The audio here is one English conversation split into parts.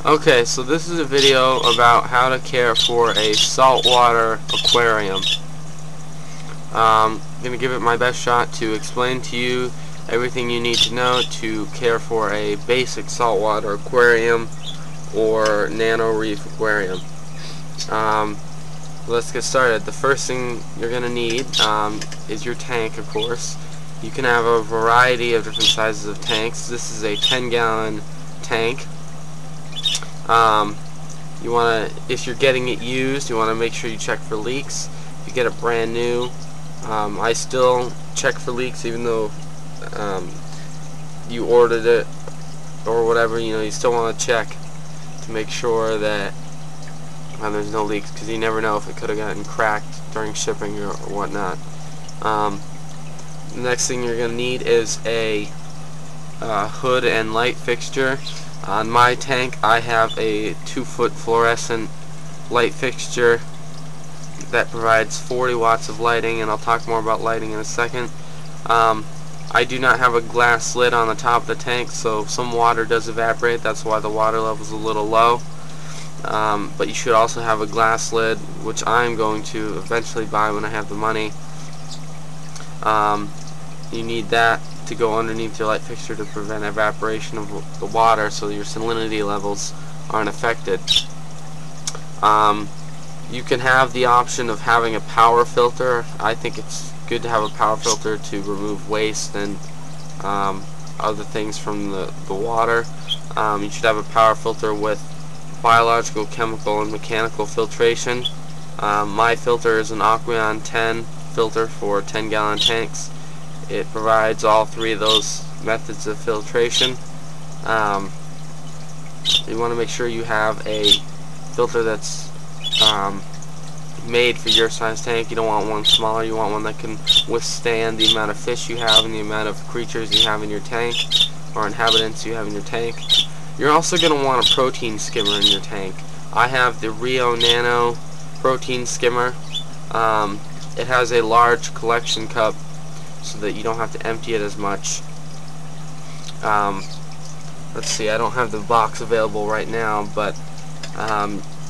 Okay, so this is a video about how to care for a saltwater aquarium. I'm going to give it my best shot to explain to you everything you need to know to care for a basic saltwater aquarium or nano reef aquarium. Let's get started. The first thing you're going to need is your tank, of course. You can have a variety of different sizes of tanks. This is a 10-gallon tank. You want to, if you're getting it used, you want to make sure you check for leaks. If you get it brand new, I still check for leaks even though you ordered it or whatever. You still want to check to make sure that there's no leaks, because you never know if it could have gotten cracked during shipping or whatnot. The next thing you're going to need is a hood and light fixture. On my tank I have a 2-foot fluorescent light fixture that provides 40 watts of lighting, and I'll talk more about lighting in a second. I do not have a glass lid on the top of the tank, so some water does evaporate. That's why the water level is a little low. But you should also have a glass lid, which I'm going to eventually buy when I have the money. You need that to go underneath your light fixture to prevent evaporation of the water, so your salinity levels aren't affected. You can have the option of having a power filter. I think it's good to have a power filter to remove waste and other things from the water. You should have a power filter with biological, chemical, and mechanical filtration. My filter is an Aquarium 10 filter for 10-gallon tanks. It provides all three of those methods of filtration. You want to make sure you have a filter that's made for your size tank. You don't want one smaller. You want one that can withstand the amount of fish you have and the amount of creatures you have in your tank, or inhabitants you have in your tank. You're also going to want a protein skimmer in your tank. I have the Nano protein skimmer. It has a large collection cup so that you don't have to empty it as much. Let's see, I don't have the box available right now, but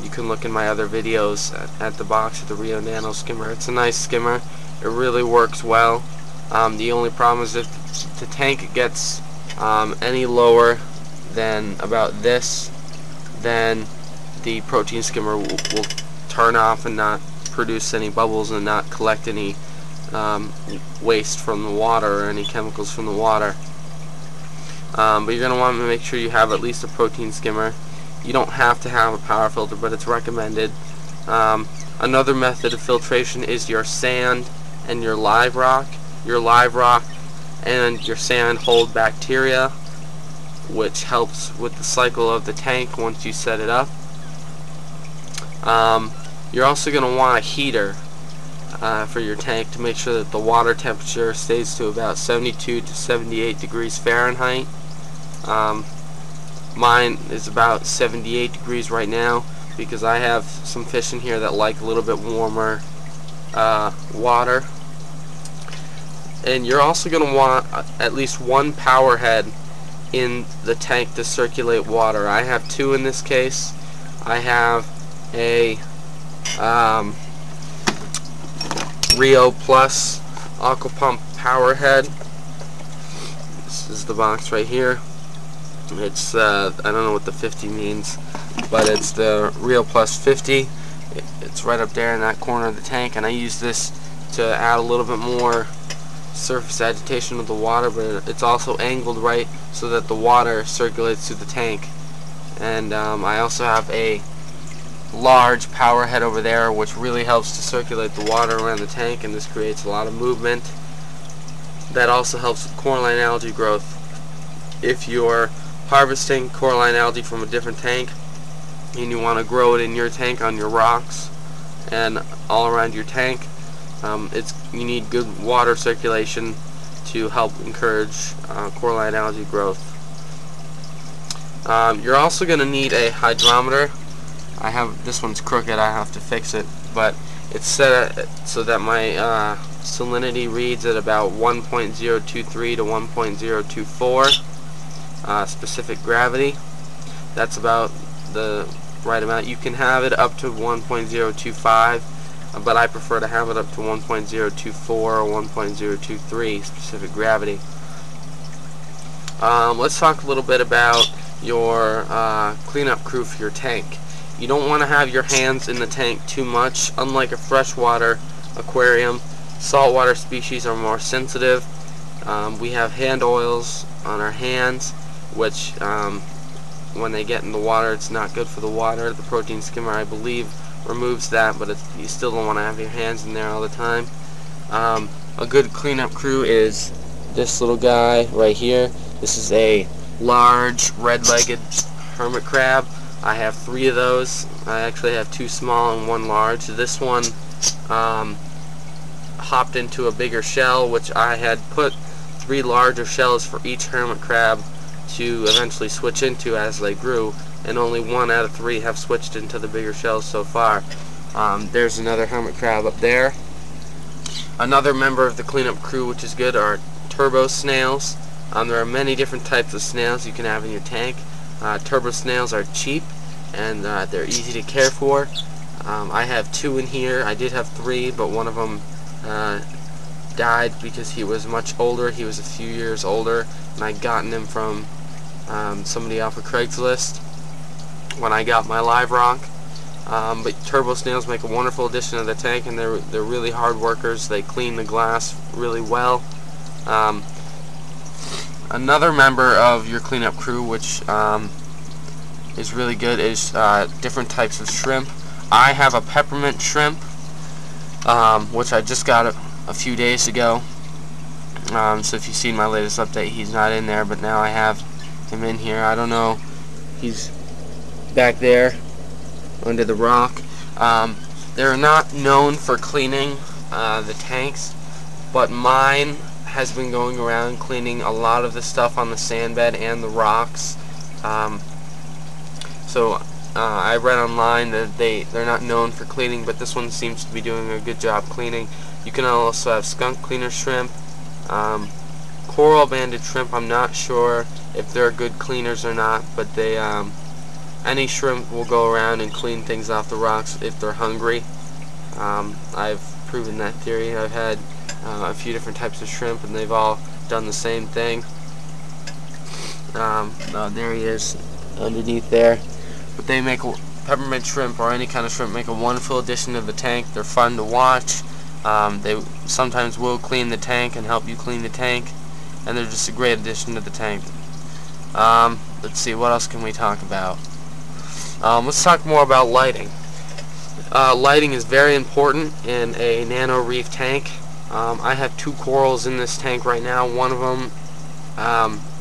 you can look in my other videos at the box of the Nano skimmer. It's a nice skimmer. It really works well. The only problem is if the tank gets any lower than about this, then the protein skimmer will turn off and not produce any bubbles and not collect any waste from the water or any chemicals from the water. But you're going to want to make sure you have at least a protein skimmer. You don't have to have a power filter, but it's recommended. Another method of filtration is your sand and your live rock. Your live rock and your sand hold bacteria, which helps with the cycle of the tank once you set it up. You're also going to want a heater for your tank to make sure that the water temperature stays to about 72 to 78 degrees Fahrenheit. Mine is about 78 degrees right now because I have some fish in here that like a little bit warmer water. And you're also going to want at least one power head in the tank to circulate water. I have two in this case. I have a Rio Plus Aqua Pump power head. This is the box right here. It's I don't know what the 50 means, but it's the Rio Plus 50. It's right up there in that corner of the tank, and I use this to add a little bit more surface agitation of the water, but it's also angled right so that the water circulates through the tank. And I also have a large power head over there, which really helps to circulate the water around the tank, and this creates a lot of movement. That also helps with coralline algae growth. If you're harvesting coralline algae from a different tank and you want to grow it in your tank on your rocks and all around your tank, you need good water circulation to help encourage coralline algae growth. You're also going to need a hydrometer. This one's crooked, I have to fix it, but it's set so that my salinity reads at about 1.023 to 1.024 specific gravity. That's about the right amount. You can have it up to 1.025, but I prefer to have it up to 1.024 or 1.023 specific gravity. Let's talk a little bit about your cleanup crew for your tank. You don't want to have your hands in the tank too much. Unlike a freshwater aquarium, saltwater species are more sensitive. We have hand oils on our hands, which when they get in the water, it's not good for the water. The protein skimmer, I believe, removes that, but you still don't want to have your hands in there all the time. A good cleanup crew is this little guy right here. This is a large red-legged hermit crab. I have 3 of those. I actually have 2 small and 1 large. This one hopped into a bigger shell, which I had put 3 larger shells for each hermit crab to eventually switch into as they grew, and only 1 out of 3 have switched into the bigger shells so far. There's another hermit crab up there. Another member of the cleanup crew, which is good, are turbo snails. There are many different types of snails you can have in your tank. Turbo snails are cheap and they're easy to care for. I have 2 in here. I did have 3, but one of them died because he was much older. He was a few years older, and I'd gotten him from somebody off of Craigslist when I got my live rock. But turbo snails make a wonderful addition to the tank, and they're really hard workers. They clean the glass really well. Another member of your cleanup crew, which is really good, is different types of shrimp. I have a peppermint shrimp, which I just got a few days ago. So if you've seen my latest update, he's not in there, but now I have him in here. I don't know, he's back there under the rock. They're not known for cleaning the tanks, but mine has been going around cleaning a lot of the stuff on the sandbed and the rocks. So I read online that they're not known for cleaning, but this one seems to be doing a good job cleaning. You can also have skunk cleaner shrimp, coral banded shrimp. I'm not sure if they're good cleaners or not, but they any shrimp will go around and clean things off the rocks if they're hungry. I've proven that theory. I've had a few different types of shrimp, and they've all done the same thing. Oh, there he is underneath there. But they make peppermint shrimp, or any kind of shrimp, make a wonderful addition to the tank. They're fun to watch. They sometimes will clean the tank and help you clean the tank, and they're just a great addition to the tank. Let's see, what else can we talk about? Let's talk more about lighting. Lighting is very important in a nano reef tank. I have 2 corals in this tank right now. One of them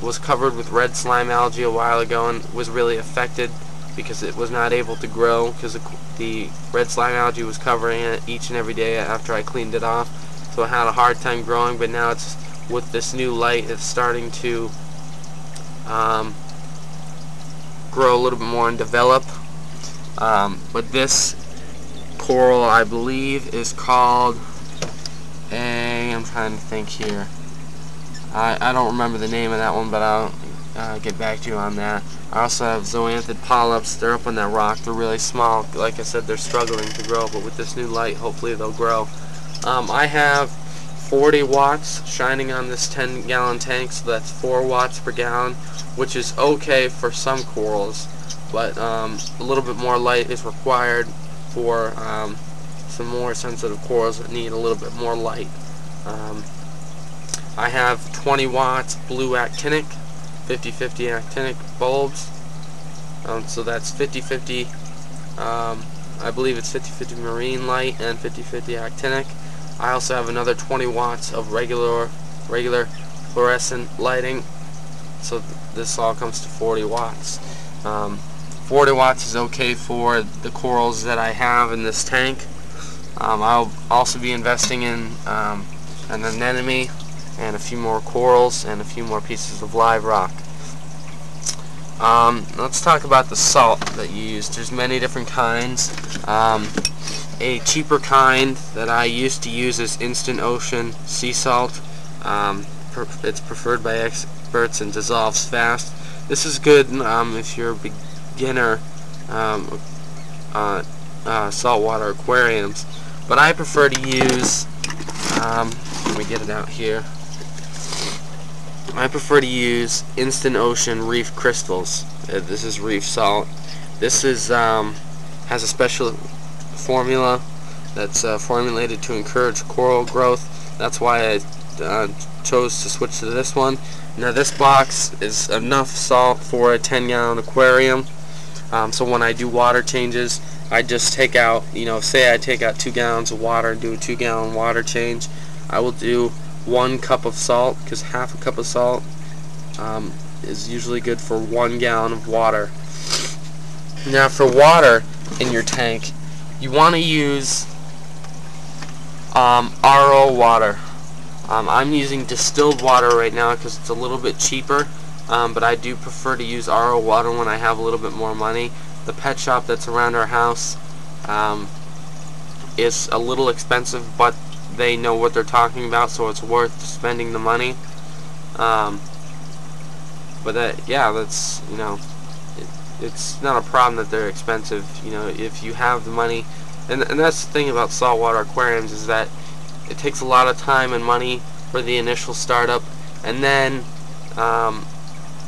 was covered with red slime algae a while ago and was really affected because it was not able to grow because the red slime algae was covering it each and every day after I cleaned it off. So it had a hard time growing, but now it's, with this new light, it's starting to grow a little bit more and develop. But this coral, I believe, is called I'm trying to think here. I don't remember the name of that one, but I'll get back to you on that. I also have zoanthid polyps. They're up on that rock. They're really small. Like I said, they're struggling to grow, but with this new light, hopefully they'll grow. I have 40 watts shining on this 10-gallon tank, so that's 4 watts per gallon, which is okay for some corals, but a little bit more light is required for some more sensitive corals that need a little bit more light. I have 20 watts blue actinic, 50-50 actinic bulbs, so that's 50-50, I believe it's 50-50 marine light and 50-50 actinic. I also have another 20 watts of regular fluorescent lighting, so this all comes to 40 watts. 40 watts is okay for the corals that I have in this tank. I'll also be investing in an anemone and a few more corals and a few more pieces of live rock. Let's talk about the salt that you use. There's many different kinds. A cheaper kind that I used to use is Instant Ocean sea salt. It's preferred by experts and dissolves fast. This is good if you're a beginner saltwater aquariums, but I prefer to use, let me get it out here, I prefer to use Instant Ocean Reef Crystals. This is reef salt. This is has a special formula that's formulated to encourage coral growth. That's why I chose to switch to this one. Now this box is enough salt for a 10-gallon aquarium. So when I do water changes, I just take out, say I take out 2 gallons of water and do a 2-gallon water change. I will do 1 cup of salt, because half a cup of salt is usually good for 1 gallon of water. Now for water in your tank, you want to use RO water. I'm using distilled water right now because it's a little bit cheaper, but I do prefer to use RO water when I have a little bit more money. The pet shop that's around our house is a little expensive, but they know what they're talking about, so it's worth spending the money. But yeah, that's, it's not a problem that they're expensive. If you have the money, and that's the thing about saltwater aquariums, is that it takes a lot of time and money for the initial startup, and then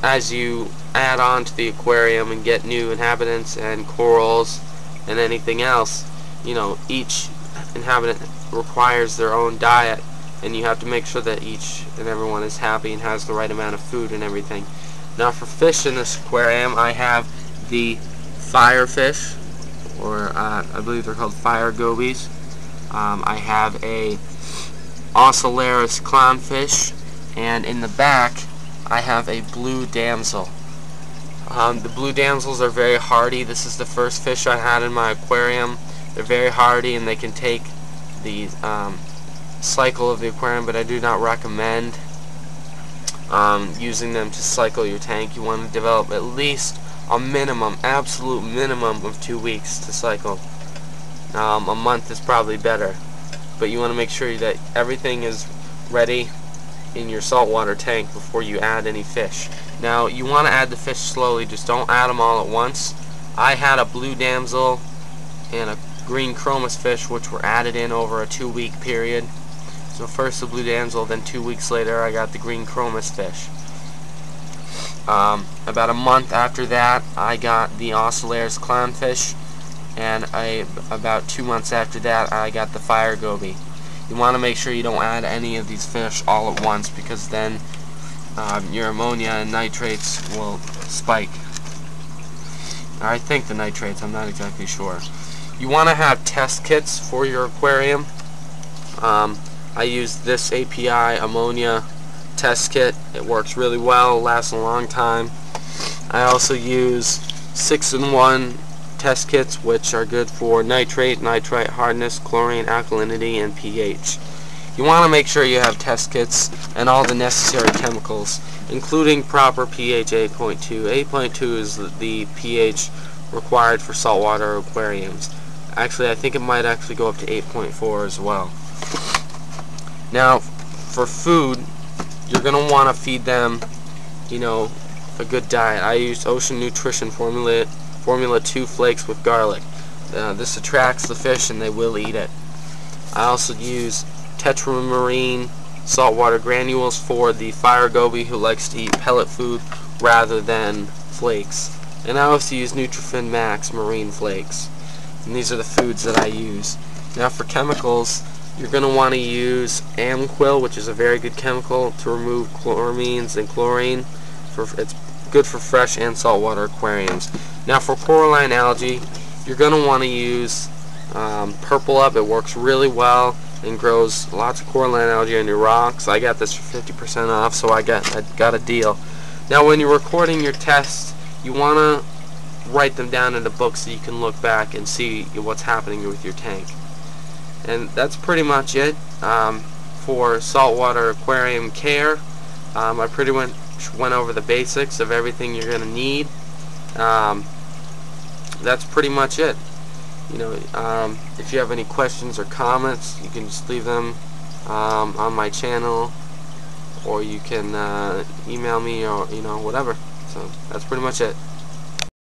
as you add on to the aquarium and get new inhabitants and corals and anything else, each inhabitant requires their own diet, and you have to make sure that each and everyone is happy and has the right amount of food and everything. Now for fish in this aquarium, I have the firefish, or I believe they're called fire gobies. I have a Ocellaris clownfish, and in the back I have a blue damsel. The blue damsels are very hardy. This is the first fish I had in my aquarium. They're very hardy and they can take the cycle of the aquarium, but I do not recommend using them to cycle your tank. You want to develop at least a minimum, absolute minimum of 2 weeks to cycle. A month is probably better, but you want to make sure that everything is ready in your saltwater tank before you add any fish. Now you want to add the fish slowly, just don't add them all at once. I had a blue damsel and a green chromis fish which were added in over a 2-week period. So first the blue damsel, then 2 weeks later I got the green chromis fish. About a month after that I got the Ocellaris clownfish, and about 2 months after that I got the fire goby. You want to make sure you don't add any of these fish all at once, because then your ammonia and nitrates will spike. I think the nitrates, I'm not exactly sure. You want to have test kits for your aquarium. I use this API ammonia test kit. It works really well, lasts a long time. I also use 6-in-1 test kits, which are good for nitrate, nitrite hardness, chlorine, alkalinity, and pH. You want to make sure you have test kits and all the necessary chemicals, including proper pH 8.2. 8.2 is the pH required for saltwater aquariums. Actually, I think it might actually go up to 8.4 as well. Now, for food, you're going to want to feed them, a good diet. I used Ocean Nutrition Formula 2 flakes with garlic. This attracts the fish and they will eat it. I also use tetramarine saltwater granules for the fire goby who likes to eat pellet food rather than flakes. And I also use Nutrifin Max marine flakes. And these are the foods that I use. Now for chemicals, you're going to want to use Amquil, which is a very good chemical to remove chloramines and chlorine. It's good for fresh and saltwater aquariums. Now for coralline algae, you're going to want to use Purple Up. It works really well and grows lots of coralline algae on your rocks. I got this for 50% off, so I got a deal. Now when you're recording your tests, you want to write them down in a book so you can look back and see what's happening with your tank. And that's pretty much it for saltwater aquarium care. I pretty much went over the basics of everything you're going to need. That's pretty much it. If you have any questions or comments, you can just leave them on my channel, or you can email me, or whatever. So that's pretty much it.